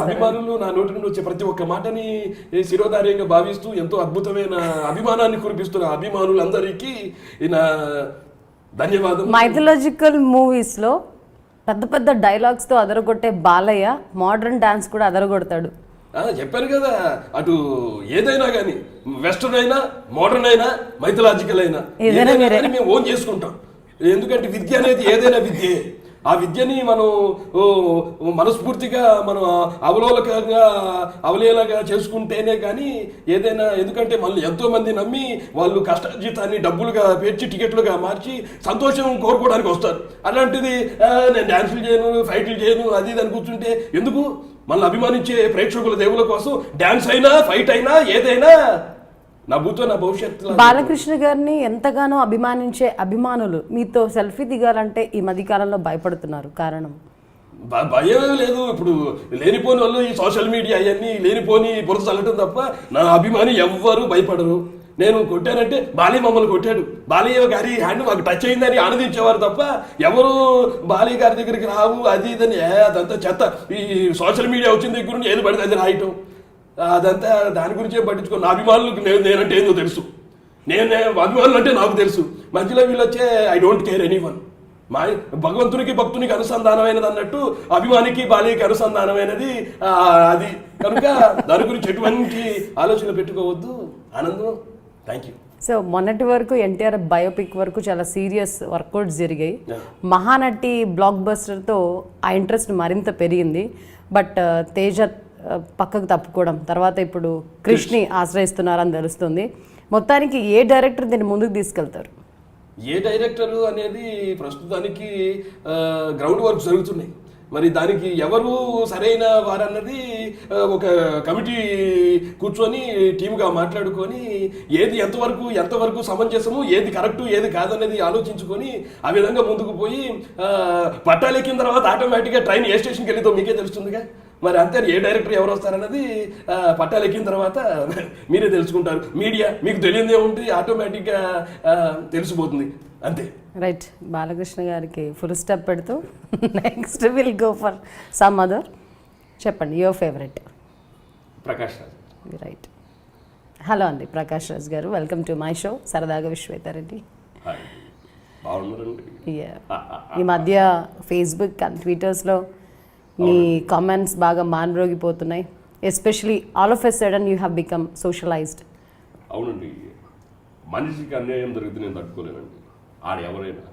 అభిమానులు నా నోటి నుండి వచ్చే ప్రతి ఒక్క మాటని శిరోధార్యంగా భావిస్తూ ఎంతో అద్భుతమైన అభిమానాన్ని కురిపిస్తున్న అభిమానులందరికీ నా ధన్యవాదం. మైథలాజికల్ మూవీస్ లో పెద్ద పెద్ద డైలాగ్స్ తో అదరగొట్టే బాలయ్య మోడర్న్ డాన్స్ కూడా అదరగొడతాడు. చెప్పారు కదా, అటు ఏదైనా కానీ వెస్టర్న్ అయినా మోడర్న్ అయినా మైథలాజికల్ అయినా మేము ఓన్ చేసుకుంటాం. ఎందుకంటే విద్య అనేది ఏదైనా విద్యే. ఆ విద్యని మనం మనస్ఫూర్తిగా మనం అవలేలగా చేసుకుంటేనే కానీ ఏదైనా, ఎందుకంటే మళ్ళీ ఎంతో మంది నమ్మి వాళ్ళు కష్టార్జితాన్ని డబ్బులుగా పేర్చి టికెట్లుగా మార్చి సంతోషం కోరుకోవడానికి వస్తారు. అలాంటిది నేను డ్యాన్సులు చేయను, ఫైట్లు చేయను, అది ఇది అని కూర్చుంటే ఎందుకు? మనల్ని అభిమానించే ప్రేక్షకుల దేవుల కోసం డ్యాన్స్ అయినా ఫైట్ అయినా ఏదైనా నా భూతో నా భవిష్యత్తు. బాలకృష్ణ గారిని ఎంతగానో అభిమానించే అభిమానులు మీతో సెల్ఫీ దిగాలంటే ఈ మధ్యకాలంలో భయపడుతున్నారు. కారణం? భయం లేదు. ఇప్పుడు లేనిపోని వాళ్ళు ఈ సోషల్ మీడియా అవన్నీ లేనిపోని బురద చల్లటం తప్ప నా అభిమాని ఎవ్వరూ భయపడరు. నేను కొట్టానంటే బాలీ మమ్మల్ని కొట్టాడు, బాలయ్య గారి హ్యాండ్ మాకు టచ్ అయిందని ఆనందించేవారు తప్ప ఎవరు బాలయ్య గారి దగ్గరికి రావు, అది ఇదని అదంతా చెత్త. ఈ సోషల్ మీడియా వచ్చిన దగ్గర నుంచి ఏది పడితే అది రాయటం, అదంతా దాని గురించే పట్టించుకో. నా అభిమానులకు నేనంటే ఏందో తెలుసు, అభిమానులు అంటే నాకు తెలుసు. మధ్యలో వీళ్ళు వచ్చే ఐ డోంట్ కేర్ ఎనీవన్. మా భగవంతునికి భక్తునికి అనుసంధానమైనది అన్నట్టు అభిమానికి బాలయ్యకి అనుసంధానమైనది అది. కనుక దాని గురించి ఎటువంటి ఆలోచన పెట్టుకోవద్దు. ఆనందం. Thank you. సో మొన్నటి వరకు ఎన్టీఆర్ బయోపిక్ వరకు చాలా సీరియస్ వర్కౌట్స్ జరిగాయి. మహానటి బ్లాక్ బస్టర్తో ఆ ఇంట్రెస్ట్ మరింత పెరిగింది. బట్ తేజ పక్కకు తప్పుకోవడం తర్వాత ఇప్పుడు కృష్ణని ఆశ్రయిస్తున్నారని తెలుస్తుంది. మొత్తానికి ఏ డైరెక్టర్ దీన్ని ముందుకు తీసుకెళ్తారు? ఏ డైరెక్టరు అనేది ప్రస్తుతానికి గ్రౌండ్ వర్క్ జరుగుతున్నాయి. మరి దానికి ఎవరు సరైన వారన్నది ఒక కమిటీ కూర్చొని టీమ్గా మాట్లాడుకొని ఏది ఎంతవరకు సమంజసము, ఏది కరెక్టు ఏది కాదనేది ఆలోచించుకొని ఆ విధంగా ముందుకు పోయి పట్టాలెక్కిన తర్వాత ఆటోమేటిక్గా ట్రైన్ ఏ స్టేషన్కి వెళ్ళితో మీకే తెలుస్తుందిగా. మరి అంతే, ఏ డైరెక్టర్ ఎవరు వస్తారన్నది పట్టాలెక్కిన తర్వాత మీరే తెలుసుకుంటారు. మీడియా మీకు తెలియదే ఉంటుంది, ఆటోమేటిక్గా తెలిసిపోతుంది, అంతే. రైట్. బాలకృష్ణ గారికి ఫుల్ స్టాప్ పెడుతూ next will go for some other. చెప్పండి your favourite. Prakash Raj. Right. Hello అండి, ప్రకాష్ రాజ్ గారు, వెల్కమ్ టు మై షో సరదాగా విశ్వేతారెడ్డి. హాయ్, బాగున్నారండి? ఈ మధ్య ఫేస్బుక్ అండ్ ట్విట్టర్స్లో మీ కామెంట్స్ బాగా మాన్రోగిపోతున్నాయి. Especially all of a sudden you have become socialized. అవునండి, మనిషికి అన్యాయం జరిగితే నేను తట్టుకోలేనండి. ఎవరైనా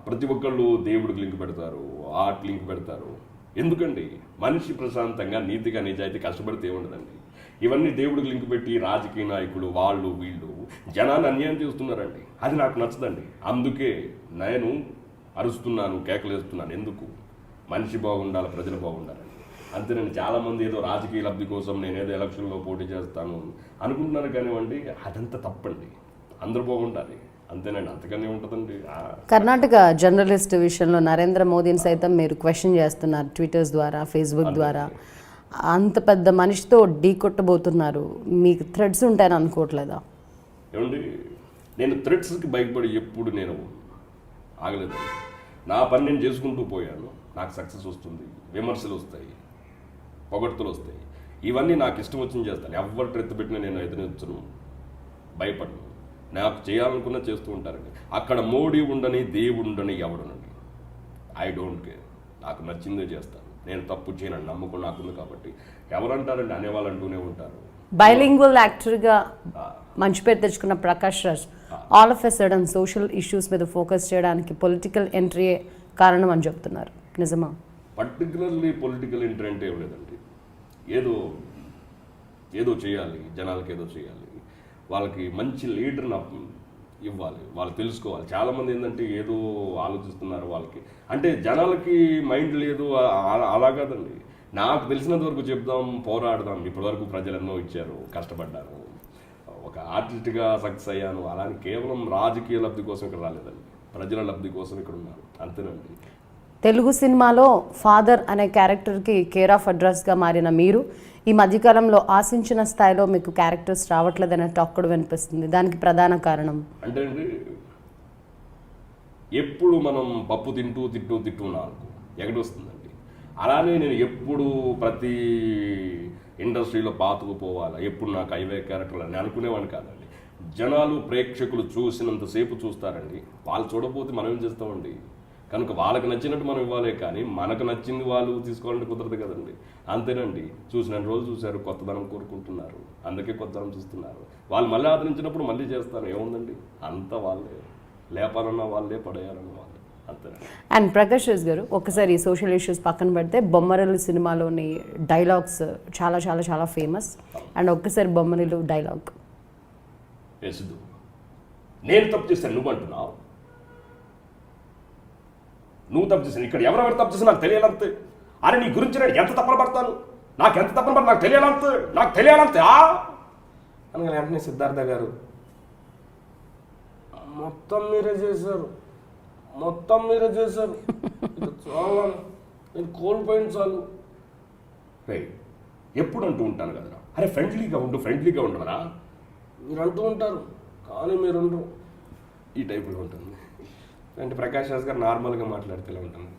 ప్రతి ఒక్కళ్ళు దేవుడికి లింక్ పెడతారు, ఆర్ట్ లింక్ పెడతారు. ఎందుకండి? మనిషి ప్రశాంతంగా నీతిగా నిజాయితీ కష్టపడితే ఏముండదండి. ఇవన్నీ దేవుడికి లింక్ పెట్టి రాజకీయ నాయకులు వాళ్ళు వీళ్ళు జనాన్ని అన్యాయం చేస్తున్నారండి. అది నాకు నచ్చదండి. అందుకే నేను అరుస్తున్నాను, కేకలేస్తున్నాను. ఎందుకు? మనిషి బాగుండాలి, ప్రజలు బాగుండాలండి. అంతేనండి. చాలామంది ఏదో రాజకీయ లబ్ధి కోసం నేనేదో ఎలక్షన్లో పోటీ చేస్తాను అనుకుంటున్నారు కానివ్వండి, అదంతా తప్పండి. అందరూ బాగుండాలి, అంతేనండి. అంతకనే ఉంటుందండి. కర్ణాటక జర్నలిస్ట్ విషయంలో నరేంద్ర మోదీని సైతం మీరు క్వశ్చన్ చేస్తున్నారు ట్విట్టర్స్ ద్వారా, ఫేస్బుక్ ద్వారా. అంత పెద్ద మనిషితో ఢీ కొట్టబోతున్నారు, మీకు థ్రెడ్స్ ఉంటాయని అనుకోవట్లేదా? ఏమండి, నేను థ్రెడ్స్కి భయపడి ఎప్పుడు నేను ఆగలేదండి. నా పని నేను చేసుకుంటూ పోయాను. నాకు సక్సెస్ వస్తుంది, విమర్శలు వస్తాయి, పొగడ్తలు వస్తాయి. ఇవన్నీ నాకు ఇష్టం వచ్చింది చేస్తాను. ఎవరు ఎత్తుపెట్టినా నేను ఎదురించను, భయపడను. నాకు చేయాలనుకున్న చేస్తూ ఉంటారండి. అక్కడ మోడీ ఉండని దేవుడు ఉండని ఎవడునండి, ఐ డోంట్ కేర్. నాకు నచ్చిందే చేస్తాను. నేను తప్పు చేయనని నమ్మకం నాకుంది కాబట్టి ఎవరంటారండి, అనేవాళ్ళు అంటూనే ఉంటారు. బైలింగ్వల్ యాక్టర్గా మంచి పేరు తెచ్చుకున్న Prakash Raj all of a sudden social issues మీద ఫోకస్ చేయడానికి పొలిటికల్ ఎంట్రీ కారణం అని చెప్తున్నారు. నిజమా? పర్టికులర్లీ పొలిటికల్ ఎంట్రీ అంటే ఏం లేదండి. ఏదో చేయాలి, జనాలకి ఏదో చేయాలి, వాళ్ళకి మంచి లీడర్ని ఇవ్వాలి, వాళ్ళు తెలుసుకోవాలి. చాలామంది ఏంటంటే ఏదో ఆలోచిస్తున్నారు వాళ్ళకి, అంటే జనాలకి మైండ్ లేదు, అలా కాదండి. నాకు తెలిసినంత వరకు చెప్దాం, పోరాడదాం. ఇప్పటివరకు ప్రజలు ఎన్నో ఇచ్చారు, కష్టపడ్డాను, ఒక ఆర్టిస్ట్గా సక్సెస్ అయ్యాను. అలాని కేవలం రాజకీయ లబ్ధి కోసం ఇక్కడ రాలేదండి, ప్రజల లబ్ధి కోసం ఇక్కడ ఉన్నాను, అంతేనండి. తెలుగు సినిమాలో ఫాదర్ అనే క్యారెక్టర్కి కేర్ ఆఫ్ అడ్రస్గా మారిన మీరు ఈ మధ్యకాలంలో ఆశించిన స్థాయిలో మీకు క్యారెక్టర్స్ రావట్లేదనే టాక్ కూడా వినిపిస్తుంది. దానికి ప్రధాన కారణం అంటే అండి, ఎప్పుడు మనం పప్పు తింటూ నాలుగు ఎగడొస్తుందండి. అలానే నేను ఎప్పుడు ప్రతి ఇండస్ట్రీలో పాతుకుపోవాలా, ఎప్పుడు నాకు హైవే క్యారెక్టర్లు అని అనుకునేవాడిని కాదండి. జనాలు ప్రేక్షకులు చూసినంతసేపు చూస్తారండి, వాళ్ళు చూడకపోతే మనం ఏం చేస్తామండి. కనుక వాళ్ళకి నచ్చినట్టు మనం ఇవ్వాలి, కానీ మనకు నచ్చింది వాళ్ళు తీసుకోవాలంటే కుదరదు కదండి. అంతేనండి. చూసిన రోజు చూశారు, కొత్తదనం కోరుకుంటున్నారు, అందుకే కొత్తదనం చూస్తున్నారు. వాళ్ళు మళ్ళీ ఆదరించినప్పుడు మళ్ళీ చేస్తాను, ఏముందండి. అంతా వాళ్ళే, లేపాలన్న వాళ్ళే, పడేయాలన్న వాళ్ళే, అంతేనండి. అండ్ ప్రకాష్ రాజ్ గారు, ఒకసారి సోషల్ ఇష్యూస్ పక్కన పెడితే బొమ్మరిల్లు సినిమాలోని డైలాగ్స్ చాలా చాలా చాలా ఫేమస్. అండ్ ఒక్కసారి బొమ్మరిల్లు డైలాగ్. సిద్ధు, నేను తప్పు చేస్తాను, నువ్వు అంటున్నావు. నువ్వు తప్పు చేసాను, ఇక్కడ ఎవరెవరు తప్పు చేసి నాకు తెలియాలంతే. అని నీ గురించి నేను ఎంత తప్పన పడతాను, నాకు ఎంత తప్పన పడతాను నాకు తెలియాలంతే అనగా వెంటనే సిద్ధార్థ గారు, మొత్తం మీరే చేశారు, చాలా నేను కోల్పోయింది చాలు. రైట్, ఎప్పుడు అంటూ ఉంటాను కదరా, అరే ఫ్రెండ్లీగా ఉండవరా మీరు అంటూ ఉంటారు, కానీ మీరు ఉండరు. ఈ టైపులో ఉంటుంది. అంటే ప్రకాష్ రాజ్ గారు నార్మల్గా మాట్లాడితే ఉంటుంది.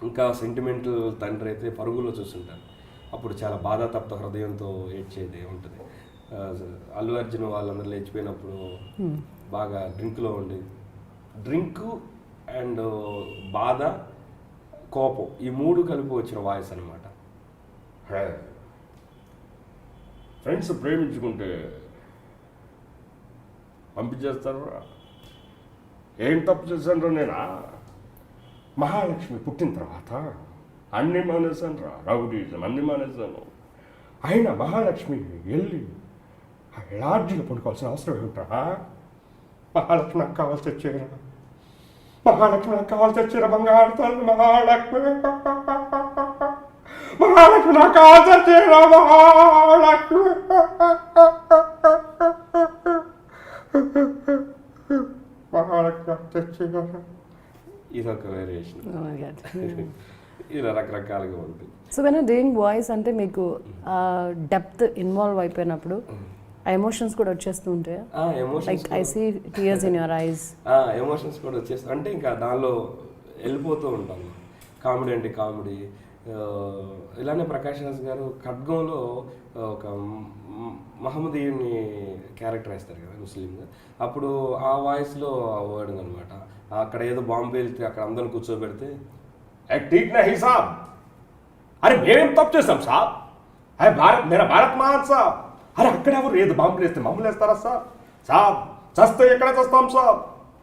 ఇంకా సెంటిమెంటల్ తండ్రి అయితే పరుగులో చూస్తుంటారు, అప్పుడు చాలా బాధాతప్త హృదయంతో ఏడ్చేది ఉంటుంది. అల్లు అర్జున్ వాళ్ళందరూ లేచిపోయినప్పుడు బాగా డ్రింక్లో ఉండి, డ్రింక్ అండ్ బాధ, కోపం, ఈ మూడు కలిపి వచ్చిన వాయిస్ అనమాట. ఫ్రెండ్స్ ప్రేమించుకుంటే పంపించేస్తారు. ఏం తప్పు చేశాను నేనా? మహాలక్ష్మి పుట్టిన తర్వాత అన్నీ మానేశాను రా, రౌడీజం అన్నీ మానేశాను. అయినా మహాలక్ష్మి వెళ్ళి లాడ్జీలో పండుకోవాల్సిన అవసరం ఏమిట్రా? మహాలక్ష్మి నాకు కావాల్సి వచ్చేరా, బంగారు తల్లి మహాలక్ష్మి నాకు కావాల్సి వచ్చేరా, ఇదొక వేరియేషన్. ఇలా రకరకాలుగా ఉంటుంది. సో వెన్ డూయింగ్ వాయిస్ అంటే మీకు డెప్త్ ఇన్వాల్వ్ అయిపోయినప్పుడు ఆ ఎమోషన్స్ కూడా వచ్చేస్తూ ఉంటాయి. Like I see tears in your eyes. Emotions కూడా వచ్చేస్తాయి. అంటే ఇంకా దానిలో వెళ్ళిపోతూ ఉంటాను. కామెడీ అంటే కామెడీ, ఇలానే ప్రకాష్ రాజ్ గారు ఖడ్గంలో ఒక మహమ్మదీయుని క్యారెక్టర్ వేస్తారు కదా ముస్లింగా, అప్పుడు ఆ వాయిస్లో వర్డ్ అనమాట. అక్కడ ఏదో బాంబు వెళ్తే అక్కడ అందరిని కూర్చోబెడితే ఠీక్ నహీ సాబ్, అరే మేమేం తప్పు చేస్తాం సాబ్, అరే భారత్ మేరా భారత్ మహాన్ సాబ్, అరే అక్కడ ఎవరు ఏదో బాంబులు వేస్తే మమ్మల్ని వేస్తారా సాబ్, సాబ్ చస్తే ఎక్కడ చేస్తాం సాబ్,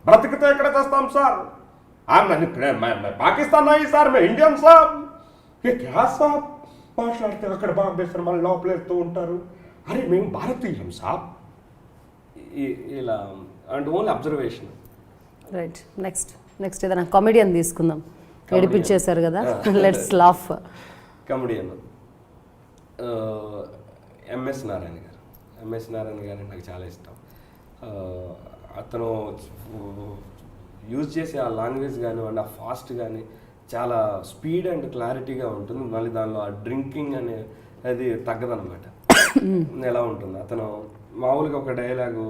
బ్రతికితే ఎక్కడ చేస్తాం సార్, పాకిస్తాన్ నహీ సార్ మే ఇండియన్ సాబ్, ఏ క్యా సాబ్ మాట్లాడితే అక్కడ బాంబు వేస్తారు మళ్ళీ లోపలేస్తూ ఉంటారు, అరే మేము భారతీయులం సాబ్. ఇలా and only observation. Right, next ఏదైనా కామెడియన్ తీసుకుందాం. ఏడిపించేశారు కదా, let's laugh. Comedian MS Narayana గారు. ఎంఎస్ నారాయణ గారు నాకు చాలా ఇష్టం. అతను యూజ్ చేసే ఆ లాంగ్వేజ్ కానివ్వండి, ఆ ఫాస్ట్ కానీ చాలా స్పీడ్ అండ్ క్లారిటీగా ఉంటుంది. మళ్ళీ దానిలో ఆ డ్రింకింగ్ అనే అది తగ్గదనమాట. ఎలా ఉంటుంది అతను మామూలుగా ఒక డైలాగు,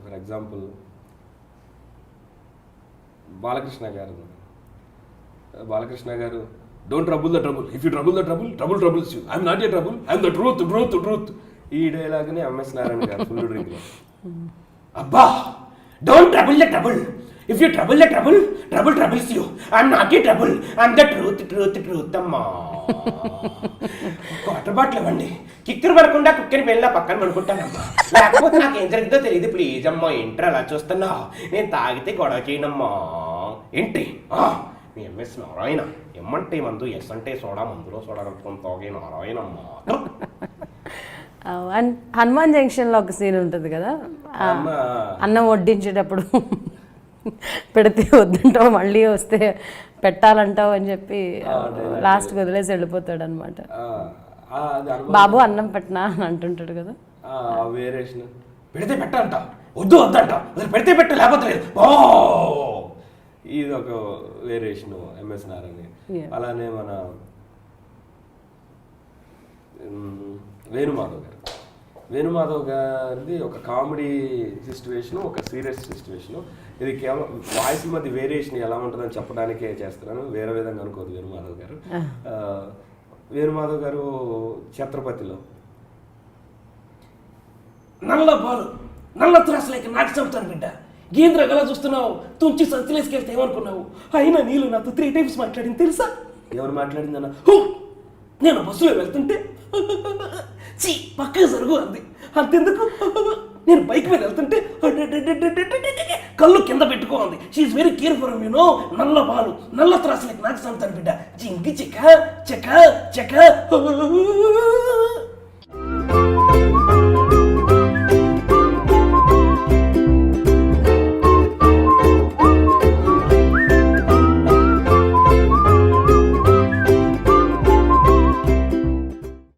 ఫర్ ఎగ్జాంపుల్ బాలకృష్ణ గారు don't trouble the trouble, if you trouble the trouble, trouble troubles you, I'm not a trouble, I'm the truth truth truth. ఈ డైలాగ్ని ఎంఎస్ నారాయణ గారు ఫుల్ డ్రింక్లో అబ్బా, don't trouble the trouble, if you trouble the trouble, trouble troubles you, I'm not a trouble, I'm the truth truth truth. అమ్మా water bottle ఇవ్వండి, కిక్కిరి పడకుండా కుక్కిరి వెళ్ళా పక్కన పడుకుంటానమ్మా, లేకపోతే నాకు ఏం జరిగిందో తెలియదు, ప్లీజ్ అమ్మా. ఏంట్రా అలా చూస్తున్నా, నేను తాగితే గొడవ చేయనమ్మా. ఏంటి మీ ఎంఎస్ నారాయణ, ఎమ్మంటే మందు, ఎస్ అంటే సోడా, మందులో సోడా కలుపుకొని తాగే నారాయణమ్మా. అండ్ హనుమాన్ జంక్షన్లో ఒక సీన్ ఉంటుంది కదా, అన్నం వడ్డించేటప్పుడు పెడితే వద్దంటావు, మళ్ళీ వస్తే పెట్టాలంటావు అని చెప్పి లాస్ట్కి వదిలేసి వెళ్ళిపోతాడు అనమాట. బాబు అన్నం పెట్టినా అని అంటుంటాడు కదా. వేరియేషన్ పెడితే పెట్టంట, వద్దు వద్దంట, పెడితే పెట్ట లేకపోతే లేదు. ఇది ఒక వేరియేషన్ ఎంఎస్ నారాయణ. అలానే మన వేణుమాధవ్ గారిది ఒక కామెడీ సిచ్యువేషను, ఒక సీరియస్ సిచ్యువేషను. ఇది కేవలం వాయిస్ మధ్య వేరియేషన్ ఎలా ఉంటుందని చెప్పడానికే చేస్తున్నాను, వేరే విధంగా అనుకోదు వేణుమాధవ్ గారు ఛత్రపతిలో నల్ల బాలు, నల్ల త్రాసులేక నాకు చెప్తాను బిడ్డ, గేంద్ర గలా చూస్తున్నావు, తుంచి సంచలేసుకెళ్తే ఏమనుకున్నావు, అయినా నీళ్ళు నాతో 3 times మాట్లాడింది తెలుసా? ఎవరు మాట్లాడిందన్న? నేను బస్సులో వెళ్తుంటే చీ పక్కన జరుగు అంది, అంతెందుకు నేను బైక్ మీద వెళ్తుంటే కళ్ళు కింద పెట్టుకో అంది. She is very careful you know. నల్ల బాలు, నల్ల త్రాసులేక నాకు చెప్తాను బిడ్డ, జింకి చెక్క చెక్క చెక్క.